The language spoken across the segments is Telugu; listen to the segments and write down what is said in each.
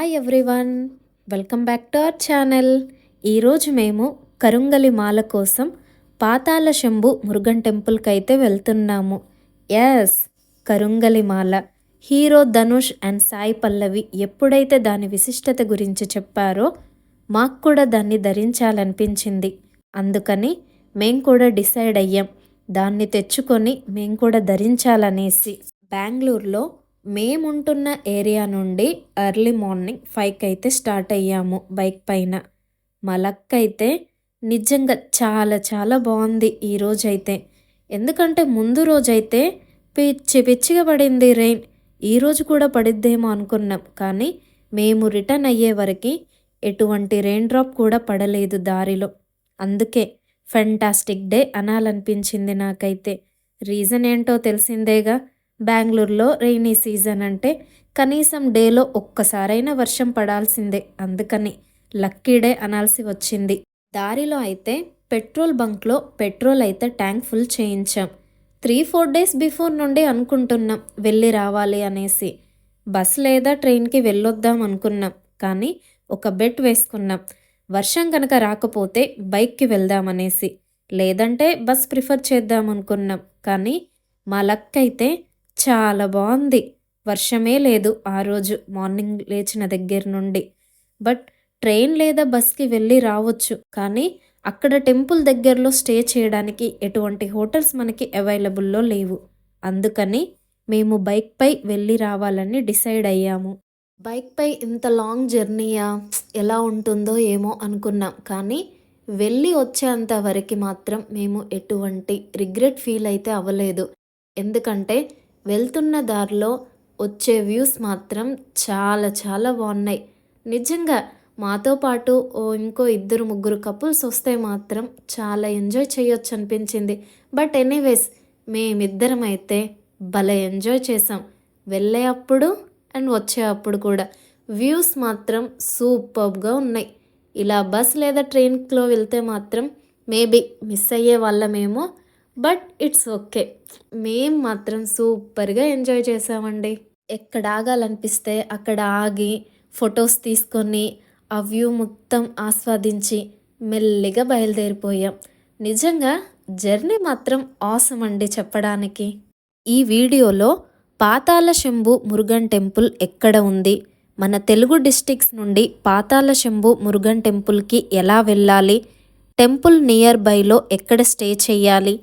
Hi everyone, welcome back to our channel. ఈరోజు మేము కరుంగలి మాల కోసం పాతాళ శంభు మురుగన్ టెంపుల్కి అయితే వెళ్తున్నాము. ఎస్, కరుంగలి మాల హీరో ధనుష్ అండ్ సాయి పల్లవి ఎప్పుడైతే దాని విశిష్టత గురించి చెప్పారో మాకు కూడా దాన్ని ధరించాలనిపించింది. అందుకని మేము కూడా డిసైడ్ అయ్యాం, దాన్ని తెచ్చుకొని మేము కూడా ధరించాలనేసి. బెంగళూరులో మేముంటున్న ఏరియా నుండి ఎర్లీ మార్నింగ్ 5కి అయితే స్టార్ట్ అయ్యాము బైక్ పైన. మా లక్ అయితే నిజంగా చాలా చాలా బాగుంది ఈరోజైతే. ఎందుకంటే ముందు రోజైతే పిచ్చిగా పడింది రెయిన్. ఈరోజు కూడా పడిద్దేమో అనుకున్నాం, కానీ మేము రిటర్న్ అయ్యే వరకు ఎటువంటి రెయిన్ డ్రాప్ కూడా పడలేదు దారిలో. అందుకే ఫెంటాస్టిక్ డే అనాలనిపించింది నాకైతే. రీజన్ ఏంటో తెలిసిందేగా, బెంగళూరులో రెయినీ సీజన్ అంటే కనీసం డేలో ఒక్కసారైనా వర్షం పడాల్సిందే. అందుకని లక్కీ డే అనాల్సి వచ్చింది. దారిలో అయితే పెట్రోల్ బంక్లో పెట్రోల్ అయితే ట్యాంక్ ఫుల్ చేయించాం. 3-4 డేస్ బిఫోర్ నుండి అనుకుంటున్నాం వెళ్ళి రావాలి అనేసి. బస్ లేదా ట్రైన్కి వెళ్ళొద్దాం అనుకున్నాం, కానీ ఒక బెట్ వేసుకున్నాం, వర్షం కనుక రాకపోతే బైక్కి వెళ్దామనేసి, లేదంటే బస్ ప్రిఫర్ చేద్దాం అనుకున్నాం. కానీ మా లక్ అయితే చాలా బాగుంది. వర్షమే లేదు ఆ రోజు మార్నింగ్ లేచిన దగ్గర నుండి. బట్ ట్రైన్ లేదా బస్కి వెళ్ళి రావచ్చు, కానీ అక్కడ టెంపుల్ దగ్గరలో స్టే చేయడానికి ఎటువంటి హోటల్స్ మనకి అవైలబుల్లో లేవు. అందుకని మేము బైక్పై వెళ్ళి రావాలని డిసైడ్ అయ్యాము. బైక్పై ఇంత లాంగ్ జర్నీయా, ఎలా ఉంటుందో ఏమో అనుకున్నాం, కానీ వెళ్ళి వచ్చేంత వరకు మాత్రం మేము ఎటువంటి రిగ్రెట్ ఫీల్ అయితే అవ్వలేదు. ఎందుకంటే వెళ్తున్న దారిలో వచ్చే వ్యూస్ మాత్రం చాలా చాలా బాగున్నాయి. నిజంగా మాతో పాటు ఇంకో 2-3 కపుల్స్ వస్తే మాత్రం చాలా ఎంజాయ్ చేయొచ్చు అనిపించింది. బట్ ఎనీవేస్ మేమిద్దరం అయితే భలే ఎంజాయ్ చేసాం, వెళ్ళే అప్పుడు అండ్ వచ్చే అప్పుడు కూడా. వ్యూస్ మాత్రం సూపర్గా ఉన్నాయి. ఇలా బస్ లేదా ట్రైన్లో వెళ్తే మాత్రం మేబీ మిస్ అయ్యే వాళ్ళమేమో, బట్ ఇట్స్ ఓకే. మేం మాత్రం సూపర్గా ఎంజాయ్ చేసామండి. ఎక్కడ ఆగాలనిపిస్తే అక్కడ ఆగి ఫొటోస్ తీసుకొని ఆ వ్యూ మొత్తం ఆస్వాదించి మెల్లిగా బయలుదేరిపోయాం. నిజంగా జర్నీ మాత్రం ఆసమ్ అండి చెప్పడానికి. ఈ వీడియోలో పాతాళ శంభు మురుగన్ టెంపుల్ ఎక్కడ ఉంది, మన తెలుగు డిస్ట్రిక్ట్స్ నుండి పాతాళ శంభు మురుగన్ టెంపుల్కి ఎలా వెళ్ళాలి, టెంపుల్ నియర్ బైలో ఎక్కడ స్టే చేయాలి,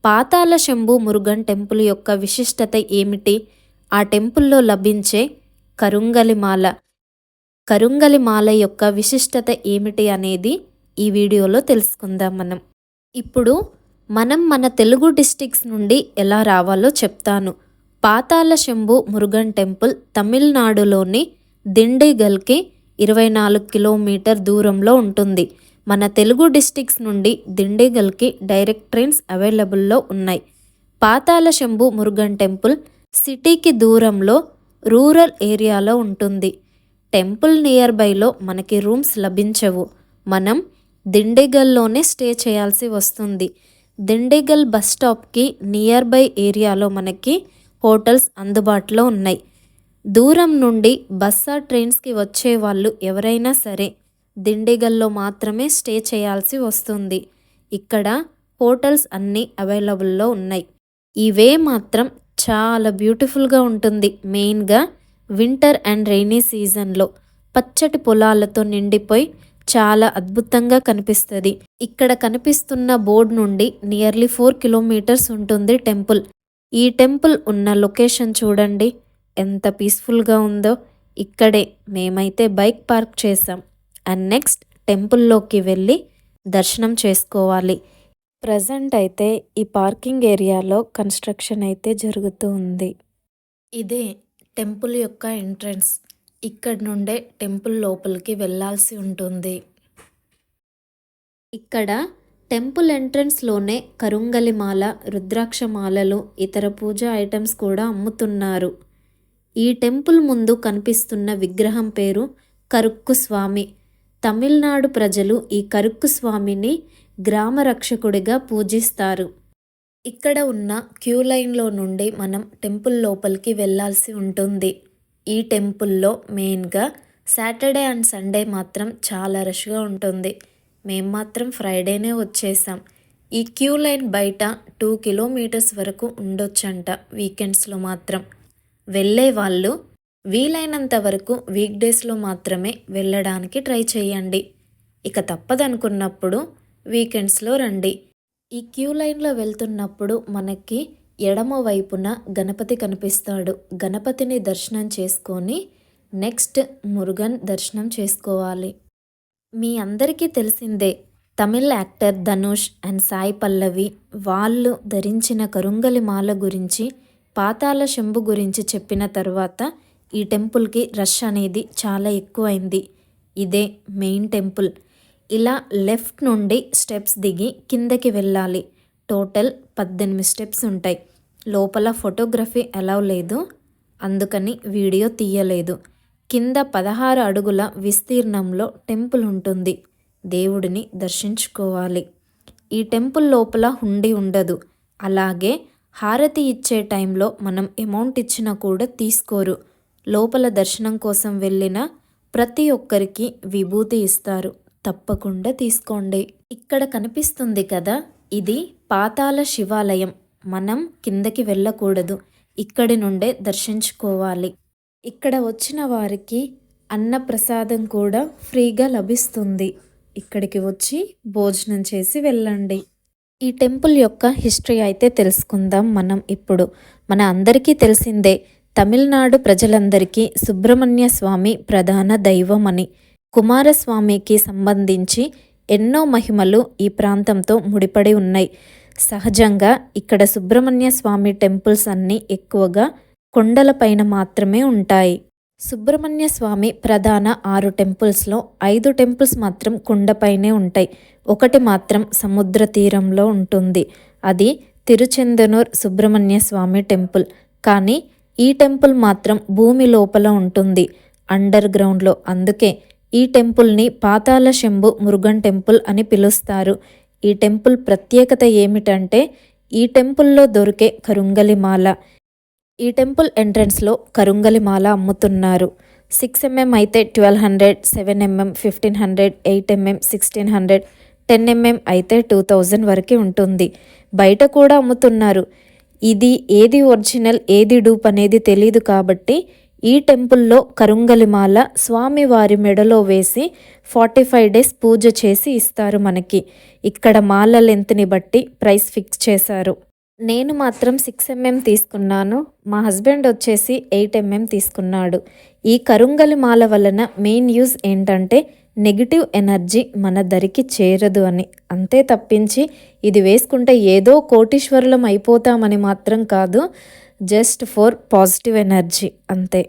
పాతాళ శంభు మురుగన్ టెంపుల్ యొక్క విశిష్టత ఏమిటి, ఆ టెంపుల్లో లభించే కరుంగలి మాల యొక్క విశిష్టత ఏమిటి అనేది ఈ వీడియోలో తెలుసుకుందాం మనం. ఇప్పుడు మనం మన తెలుగు డిస్ట్రిక్ట్స్ నుండి ఎలా రావాలో చెప్తాను. పాతాళ శంభు మురుగన్ టెంపుల్ తమిళనాడులోని దిండిగల్కి 24 కిలోమీటర్ దూరంలో ఉంటుంది. మన తెలుగు డిస్ట్రిక్ట్స్ నుండి దిండిగల్కి డైరెక్ట్ ట్రైన్స్ అవైలబుల్లో ఉన్నాయి. పాతాళ శంభు మురుగన్ టెంపుల్ సిటీకి దూరంలో రూరల్ ఏరియాలో ఉంటుంది. టెంపుల్ నియర్ బైలో మనకి రూమ్స్ లభించవు. మనం దిండిగల్లోనే స్టే చేయాల్సి వస్తుంది. దిండిగల్ బస్ స్టాప్కి నియర్ బై ఏరియాలో మనకి హోటల్స్ అందుబాటులో ఉన్నాయి. దూరం నుండి బస్సా ట్రైన్స్కి వచ్చే వాళ్ళు ఎవరైనా సరే దిండిగల్లో మాత్రమే స్టే చేయాల్సి వస్తుంది. ఇక్కడ హోటల్స్ అన్నీ అవైలబుల్లో ఉన్నాయి. ఈ వే మాత్రం చాలా బ్యూటిఫుల్గా ఉంటుంది. మెయిన్గా వింటర్ అండ్ రైనీ సీజన్లో పచ్చటి పొలాలతో నిండిపోయి చాలా అద్భుతంగా కనిపిస్తుంది. ఇక్కడ కనిపిస్తున్న బోర్డు నుండి నియర్లీ 4 కిలోమీటర్స్ ఉంటుంది టెంపుల్. ఈ టెంపుల్ ఉన్న లొకేషన్ చూడండి ఎంత పీస్ఫుల్గా ఉందో. ఇక్కడే మేమైతే బైక్ పార్క్ చేసాం అండ్ నెక్స్ట్ టెంపుల్లోకి వెళ్ళి దర్శనం చేసుకోవాలి. ప్రజెంట్ అయితే ఈ పార్కింగ్ ఏరియాలో కన్స్ట్రక్షన్ అయితే జరుగుతూ ఉంది. ఇదే టెంపుల్ యొక్క ఎంట్రన్స్. ఇక్కడ నుండే టెంపుల్ లోపలికి వెళ్ళాల్సి ఉంటుంది. ఇక్కడ టెంపుల్ ఎంట్రన్స్లోనే కరుంగలి మాల, రుద్రాక్ష మాలలు, ఇతర పూజా ఐటమ్స్ కూడా అమ్ముతున్నారు. ఈ టెంపుల్ ముందు కనిపిస్తున్న విగ్రహం పేరు కరుక్కు స్వామి. తమిళనాడు ప్రజలు ఈ కరుక్కు స్వామిని గ్రామ రక్షకుడిగా పూజిస్తారు. ఇక్కడ ఉన్న క్యూ లైన్లో నుండి మనం టెంపుల్ లోపలికి వెళ్ళాల్సి ఉంటుంది. ఈ టెంపుల్లో మెయిన్గా సాటర్డే అండ్ సండే మాత్రం చాలా రష్గా ఉంటుంది. మేము మాత్రం ఫ్రైడేనే వచ్చేసాం. ఈ క్యూ లైన్ బయట 2 కిలోమీటర్స్ వరకు ఉండొచ్చంట వీకెండ్స్లో మాత్రం. వెళ్ళే వాళ్ళు వీలైనంత వరకు వీక్ డేస్లో మాత్రమే వెళ్ళడానికి ట్రై చేయండి. ఇక తప్పదనుకున్నప్పుడు వీకెండ్స్లో రండి. ఈ క్యూ లైన్లో వెళ్తున్నప్పుడు మనకి ఎడమ వైపున గణపతి కనిపిస్తాడు. గణపతిని దర్శనం చేసుకొని నెక్స్ట్ మురుగన్ దర్శనం చేసుకోవాలి. మీ అందరికీ తెలిసిందే, తమిళ్ యాక్టర్ ధనుష్ అండ్ సాయి పల్లవి వాళ్ళు ధరించిన కరుంగలి మాల గురించి, పాతాళ శంభు గురించి చెప్పిన తర్వాత ఈ టెంపుల్కి రష్ అనేది చాలా ఎక్కువైంది. ఇదే మెయిన్ టెంపుల్. ఇలా లెఫ్ట్ నుండి స్టెప్స్ దిగి కిందకి వెళ్ళాలి. టోటల్ 18 స్టెప్స్ ఉంటాయి. లోపల ఫోటోగ్రఫీ అలౌ లేదు, అందుకని వీడియో తీయలేదు. కింద 16 అడుగుల విస్తీర్ణంలో టెంపుల్ ఉంటుంది. దేవుడిని దర్శించుకోవాలి. ఈ టెంపుల్ లోపల హుండీ ఉండదు. అలాగే హారతి ఇచ్చే టైంలో మనం అమౌంట్ ఇచ్చినా కూడా తీసుకోరు. లోపల దర్శనం కోసం వెళ్ళిన ప్రతి ఒక్కరికి విభూతి ఇస్తారు. తప్పకుండా తీసుకోండి. ఇక్కడ కనిపిస్తుంది కదా, ఇది పాతాళ శివాలయం. మనం కిందకి వెళ్ళకూడదు, ఇక్కడి నుండే దర్శించుకోవాలి. ఇక్కడ వచ్చిన వారికి అన్నప్రసాదం కూడా ఫ్రీగా లభిస్తుంది. ఇక్కడికి వచ్చి భోజనం చేసి వెళ్ళండి. ఈ టెంపుల్ యొక్క హిస్టరీ అయితే తెలుసుకుందాం మనం ఇప్పుడు. మన అందరికీ తెలిసిందే, తమిళనాడు ప్రజలందరికీ సుబ్రహ్మణ్య స్వామి ప్రధాన దైవం అని. కుమారస్వామికి సంబంధించి ఎన్నో మహిమలు ఈ ప్రాంతంతో ముడిపడి ఉన్నాయి. సహజంగా ఇక్కడ సుబ్రహ్మణ్య స్వామి టెంపుల్స్ అన్నీ ఎక్కువగా కొండలపైన మాత్రమే ఉంటాయి. సుబ్రహ్మణ్య స్వామి ప్రధాన 6 టెంపుల్స్లో 5 టెంపుల్స్ మాత్రం కొండపైనే ఉంటాయి. ఒకటి మాత్రం సముద్ర తీరంలో ఉంటుంది. అది తిరుచెందనూర్ సుబ్రహ్మణ్య స్వామి టెంపుల్. కానీ ఈ టెంపుల్ మాత్రం భూమి లోపల ఉంటుంది, అండర్ గ్రౌండ్లో. అందుకే ఈ టెంపుల్ని పాతాళ శంభు మురుగన్ టెంపుల్ అని పిలుస్తారు. ఈ టెంపుల్ ప్రత్యేకత ఏమిటంటే, ఈ టెంపుల్లో దొరికే కరుంగలి మాల. ఈ టెంపుల్ ఎంట్రన్స్లో కరుంగలి మాల అమ్ముతున్నారు. 6 mm అయితే 1200, 7 mm 1500, 8 mm 1600, 10 mm అయితే 2000 వరకు ఉంటుంది. బయట కూడా అమ్ముతున్నారు. ఇది ఏది ఒరిజినల్ ఏది డూప్ అనేది తెలీదు. కాబట్టి ఈ టెంపుల్లో కరుంగలి మాల స్వామివారి మెడలో వేసి 45 days పూజ చేసి ఇస్తారు మనకి. ఇక్కడ మాల లెంత్ని బట్టి ప్రైస్ ఫిక్స్ చేశారు. నేను మాత్రం 6 mm తీసుకున్నాను. మా హస్బెండ్ వచ్చేసి 8 mm తీసుకున్నాడు. ఈ కరుంగలి మాల వలన మెయిన్ యూజ్ ఏంటంటే, నెగిటివ్ ఎనర్జీ మన దరికి చేరదు అని. అంతే తప్పించి ఇది వేసుకుంటే ఏదో కోటీశ్వరులం అయిపోతామని మాత్రం కాదు. జస్ట్ ఫర్ పాజిటివ్ ఎనర్జీ అంతే.